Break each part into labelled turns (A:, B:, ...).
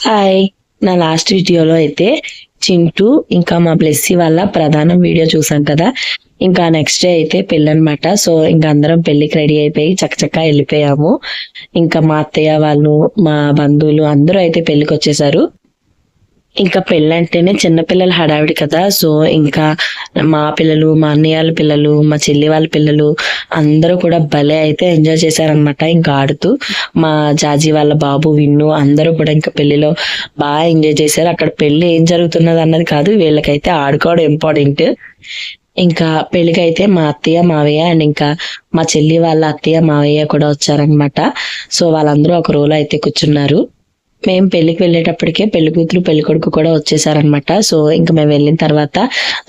A: Hi. నా last వీడియోలో అయితే చింటూ ఇంకా మా బ్లెస్సీ వాళ్ళ ప్రధాన వీడియో చూసాం కదా. ఇంకా నెక్స్ట్ డే అయితే పెళ్ళి అనమాట. సో ఇంకా అందరం పెళ్లికి రెడీ అయిపోయి చక్కచక్క వెళ్ళిపోయాము. ఇంకా మా అత్తయ్య వాళ్ళు, మా బంధువులు అందరూ అయితే పెళ్లికి వచ్చేసారు. ఇంకా పెళ్ళంటేనే చిన్నపిల్లల హడావిడి కదా. సో ఇంకా మా పిల్లలు, మా అన్నయ్య వాళ్ళ పిల్లలు, మా చెల్లి వాళ్ళ పిల్లలు అందరూ కూడా భలే అయితే ఎంజాయ్ చేశారనమాట. ఇంకా ఆడుతూ మా జాజీ వాళ్ళ బాబు విన్ను అందరూ కూడా ఇంకా పెళ్లిలో బాగా ఎంజాయ్ చేశారు. అక్కడ పెళ్లి ఏం జరుగుతున్నది అన్నది కాదు, వీళ్ళకైతే ఆడుకోవడం ఇంపార్టెంట్. ఇంకా పెళ్లికైతే మా అత్తయ్య మావయ్య అండ్ ఇంకా మా చెల్లి వాళ్ళ అత్తయ్య మావయ్య కూడా వచ్చారనమాట. సో వాళ్ళందరూ ఒక రోలో అయితే కూర్చున్నారు. మేము పెళ్లికి వెళ్ళేటప్పటికే పెళ్లి కూతురు పెళ్లి కొడుకు కూడా వచ్చేసారనమాట. సో ఇంకా మేము వెళ్ళిన తర్వాత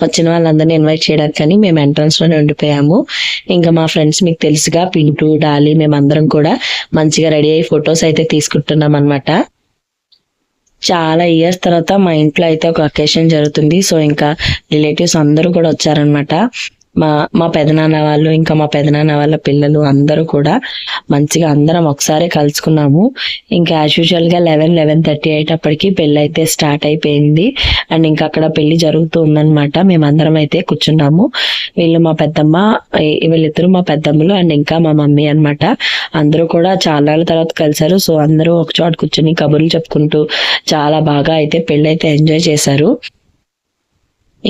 A: వచ్చిన వాళ్ళందరినీ ఇన్వైట్ చేయడానికి మేము ఎంట్రన్స్ లోనే ఉండిపోయాము. ఇంకా మా ఫ్రెండ్స్ మీకు తెలుసుగా, పింటూ, డాలీ, మేమందరం కూడా మంచిగా రెడీ అయ్యి ఫొటోస్ అయితే తీసుకుంటున్నాం అనమాట. చాలా ఇయర్స్ తర్వాత మా ఇంట్లో అయితే ఒక అకేషన్ జరుగుతుంది. సో ఇంకా రిలేటివ్స్ అందరూ కూడా వచ్చారనమాట. మా పెదనాన్న వాళ్ళు, ఇంకా మా పెదనాన్న వాళ్ళ పిల్లలు అందరూ కూడా మంచిగా అందరం ఒకసారి కలుసుకున్నాము. ఇంకా యాజ్ యూజువల్ గా 11:30 అయ్యేటప్పటికి పెళ్లి అయితే స్టార్ట్ అయిపోయింది. అండ్ ఇంకా అక్కడ పెళ్లి జరుగుతూ ఉందన్నమాట. మేమందరం అయితే కూర్చున్నాము. వీళ్ళు మా పెద్దమ్మ, వీళ్ళిద్దరు మా పెద్దమ్మలు అండ్ ఇంకా మా మమ్మీ అన్నమాట. అందరూ కూడా చాలా తర్వాత కలిసారు. సో అందరూ ఒక చోట కూర్చుని కబుర్లు చెప్పుకుంటూ చాలా బాగా అయితే పెళ్లి అయితే ఎంజాయ్ చేశారు.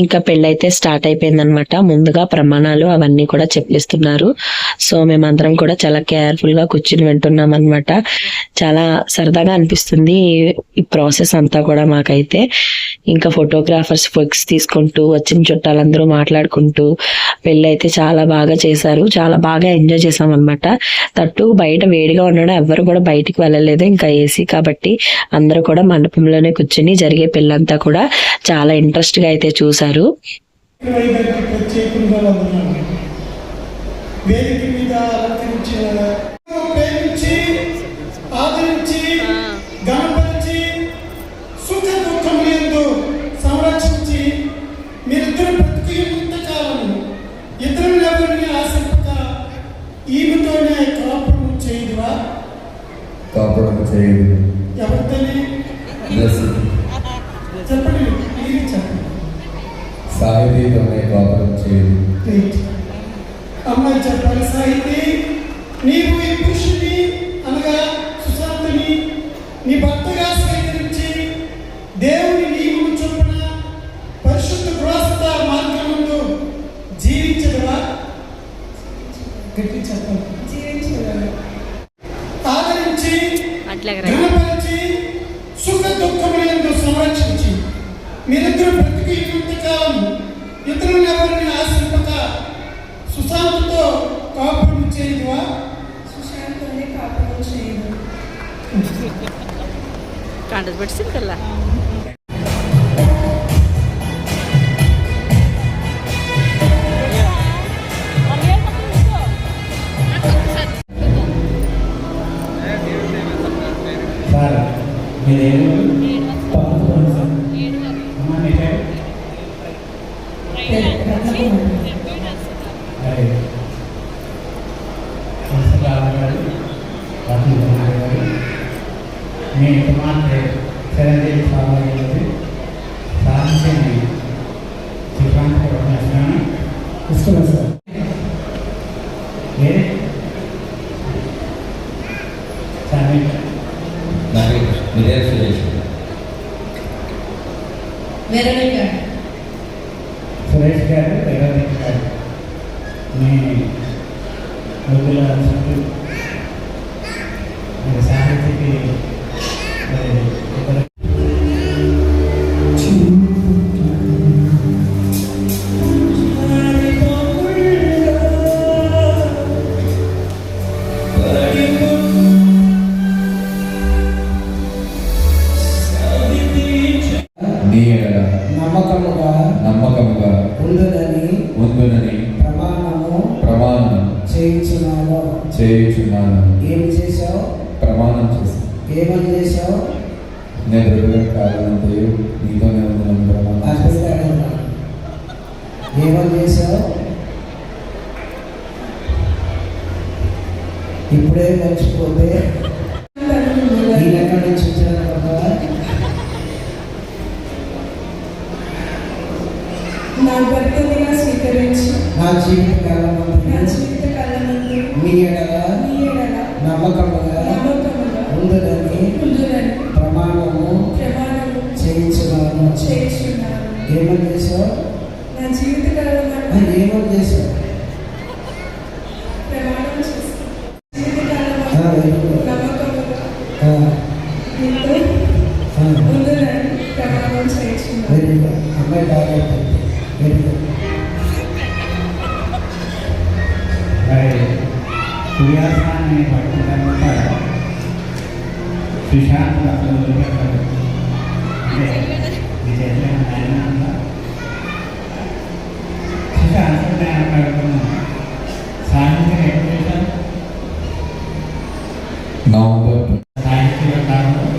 A: ఇంకా పెళ్ళైతే స్టార్ట్ అయిపోయింది అనమాట. ముందుగా ప్రమాణాలు అవన్నీ కూడా చెప్పిస్తున్నారు. సో మేమందరం కూడా చాలా కేర్ఫుల్ గా కూర్చుని వింటున్నాం అనమాట. చాలా సరదాగా అనిపిస్తుంది ఈ ప్రాసెస్ అంతా కూడా మాకైతే. ఇంకా ఫోటోగ్రాఫర్స్ ఫొక్స్ తీసుకుంటూ వచ్చిన చుట్టాలందరూ మాట్లాడుకుంటూ పెళ్ళి అయితే చాలా బాగా చేశారు. చాలా బాగా ఎంజాయ్ చేసాం అనమాట. తట్టు బయట వేడిగా ఉండడం ఎవ్వరు కూడా బయటికి వెళ్ళలేదు. ఇంకా ఏసీ కాబట్టి అందరూ కూడా మండపంలోనే కూర్చుని జరిగే పెళ్ళంతా కూడా చాలా ఇంట్రెస్ట్ గా అయితే చూసారు.
B: చెప్పండి,
C: సాహితీతోనే కాపురం చేయదు.
B: అమ్మాయి చెప్పాలి, సాహితీ నీవు ఈ పురుషుని అనగా సుశాంతిని నీ భర్తగా స్వీకరించి దేవుని నియమము చొప్పున పరిశుద్ధ గృహస్థ మార్గమందు జీవించగలవా? గట్టి చెప్పాలి. ఆదరించి, ఘనపరిచి, సుఖ దుఃఖములందు సంరక్షించి మీరిద్దరు బ్రతికి ఇంతకాలం ఇతరులను ఎవరిని ఆశింపక సుశాంతితో కాపురం చేయదువా?
D: సుశాంతితోనే కాపురం చేయదు. కాంటస్ పట్టింది కదా.
E: మీ కుమార్తె చిరంజీవి స్వామి సాధించింది ఇస్తున్నాను సార్. సురేష్ గారు గారు మీ వృద్ధుల సాహిత్యకి
C: నమ్మకముగా ఉండునని ప్రమాణం చేయుచున్నాను.
F: ఏమి చేశావు?
C: ప్రమాణం చేశాను.
F: ఏమని చేశావు?
C: నేను హృదయ కాలంతో నీతోనే ఉందని ప్రమాణం.
F: ఏమని చేశావు? ఇప్పుడే మర్చిపోతే ఈ ఎక్కడి నుంచి వచ్చాను జీవితకాలమందు
D: నా జీవితకాలమందు
F: నీ ఎడల
D: నీ ఎడల
F: నమ్మకముగా
D: నమ్మకముగా
F: ఉండునని
D: ఉండునని
F: ప్రమాణము చేయించున్నాను.
D: చేయుచున్నాను.
F: ఏమని చేశావు?
D: నా జీవితకాలమందు
F: ఏమని చేశావు?
D: ప్రమాణం చేస్తాను. జీవితకాలమందు నమ్మకముగా నీతో ఉండునని ప్రమాణం చేయుచున్నాను.
F: Very good. అమ్మాయి బాగా అయిపోయింది. Very good.
E: మరి సూర్యాస్తాన్ని పట్టిన తర్వాత సుశాంత్ అసలు వదిలిపెట్టాడు. అంటే మీ చేతిలో ఆయన ఉందా? సుశాంత్ నేను అడుగుతున్నాను. సాయంత్రం ఎక్కడ చేశాను?
C: నవంబర్
E: సాహిత్య కాలంలో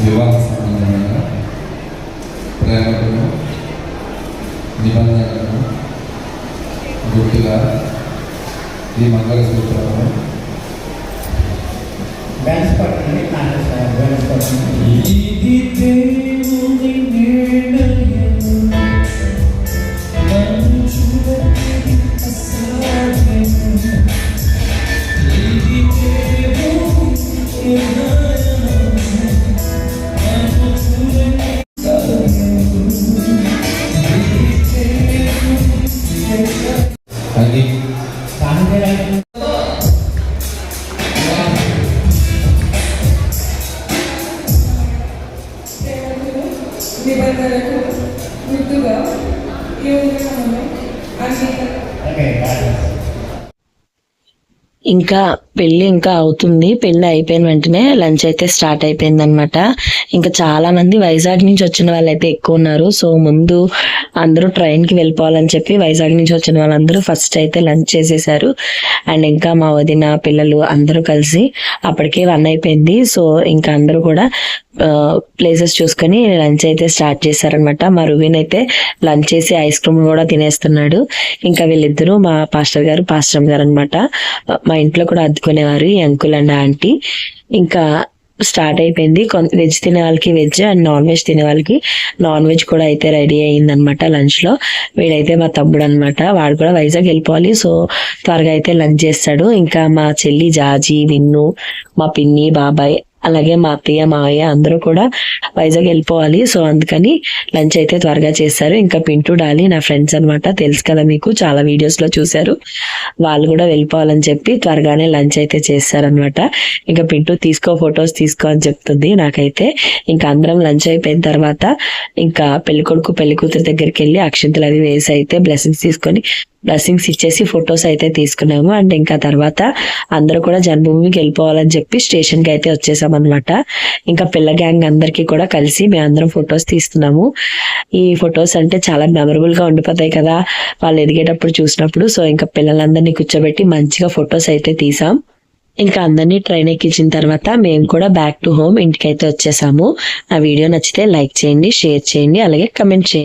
C: వివాహ సంబంధమైన ప్రేమకును నిబంధనలను గుర్తుగా ఈ మంగళసూత్రము
E: బ్యాలెన్స్ పట్టండి. బ్యాలెన్స్ పట్టండి.
C: ఇది దేవుని నిర్ణయము, మనుషులకి అసాధ్యము. ఇది దేవుని నిర్ణయము, మనుషులకి అసాధ్యము. అది
E: సాహిత్య
D: ప్రేమకు నిబంధనలకు గుర్తుగా ఈ ఉంగరమును
E: ఓకే బ్యాలెన్స్.
A: ఇంకా పెళ్లి ఇంకా అవుతుంది. పెళ్లి అయిపోయిన వెంటనే లంచ్ అయితే స్టార్ట్ అయిపోయింది అనమాట. ఇంకా చాలా మంది వైజాగ్ నుంచి వచ్చిన వాళ్ళు అయితే ఎక్కువ ఉన్నారు. సో ముందు అందరూ ట్రైన్ కి వెళ్ళిపోవాలని చెప్పి వైజాగ్ నుంచి వచ్చిన వాళ్ళందరూ ఫస్ట్ అయితే లంచ్ చేసేసారు. అండ్ ఇంకా మా వదిన పిల్లలు అందరూ కలిసి అప్పటికే 1 అయిపోయింది. సో ఇంకా అందరూ కూడా ప్లేసెస్ చూసుకొని లంచ్ అయితే స్టార్ట్ చేశారనమాట. మా రువిన్ అయితే లంచ్ చేసి ఐస్ క్రీమ్ కూడా తినేస్తున్నాడు. ఇంకా వీళ్ళిద్దరూ మా పాస్టర్ గారు పాస్టర్ గారు అనమాట. మా ఇంట్లో కూడా అద్దుకునేవారు ఈ అంకుల్ అండ్ ఆంటీ. ఇంకా స్టార్ట్ అయిపోయింది. వెజ్ తినే వాళ్ళకి వెజ్ అండ్ నాన్ వెజ్ తినే వాళ్ళకి నాన్ వెజ్ కూడా అయితే రెడీ అయ్యింది అనమాట లంచ్ లో. వీడైతే మా తమ్ముడు అనమాట. వాడు కూడా వైజాగ్ వెళ్ళిపోవాలి. సో త్వరగా అయితే లంచ్ చేస్తాడు. ఇంకా మా చెల్లి జాజీ, విన్ను, మా పిన్ని, బాబాయ్, అలాగే మా అత్తయ్య, మావయ్య అందరూ కూడా వైజాగ్ వెళ్ళిపోవాలి. సో అందుకని లంచ్ అయితే త్వరగా చేస్తారు. ఇంకా పింటూ, డాలి నా ఫ్రెండ్స్ అనమాట. తెలుసు కదా మీకు, చాలా వీడియోస్ లో చూశారు. వాళ్ళు కూడా వెళ్ళిపోవాలని చెప్పి త్వరగానే లంచ్ అయితే చేస్తారనమాట. ఇంకా పింటూ తీసుకో ఫొటోస్ తీసుకో అని చెప్తుంది నాకైతే. ఇంకా అందరం లంచ్ అయిపోయిన తర్వాత ఇంకా పెళ్లి కొడుకు పెళ్లి కూతురు దగ్గరికి వెళ్ళి అక్షింతలు అవి వేసి అయితే బ్లెస్సింగ్స్ తీసుకొని బ్లెస్సింగ్స్ ఇచ్చేసి ఫొటోస్ అయితే తీసుకున్నాము. అండ్ ఇంకా తర్వాత అందరూ కూడా జన్మభూమికి వెళ్ళిపోవాలని చెప్పి స్టేషన్ కి అయితే వచ్చేసాం అనమాట. ఇంకా పిల్ల గ్యాంగ్ అందరికీ కూడా కలిసి మేము అందరం ఫొటోస్ తీస్తున్నాము. ఈ ఫొటోస్ అంటే చాలా మెమరబుల్ గా ఉండిపోతాయి కదా వాళ్ళు ఎదిగేటప్పుడు చూసినప్పుడు. సో ఇంకా పిల్లలందరినీ కూర్చోబెట్టి మంచిగా ఫొటోస్ అయితే తీసాం. ఇంకా అందరినీ ట్రైన్ ఎక్కించిన తర్వాత మేము కూడా బ్యాక్ టు హోమ్ ఇంటికైతే వచ్చేసాము. ఆ వీడియో నచ్చితే లైక్ చేయండి, షేర్ చేయండి, అలాగే కమెంట్ చేయండి.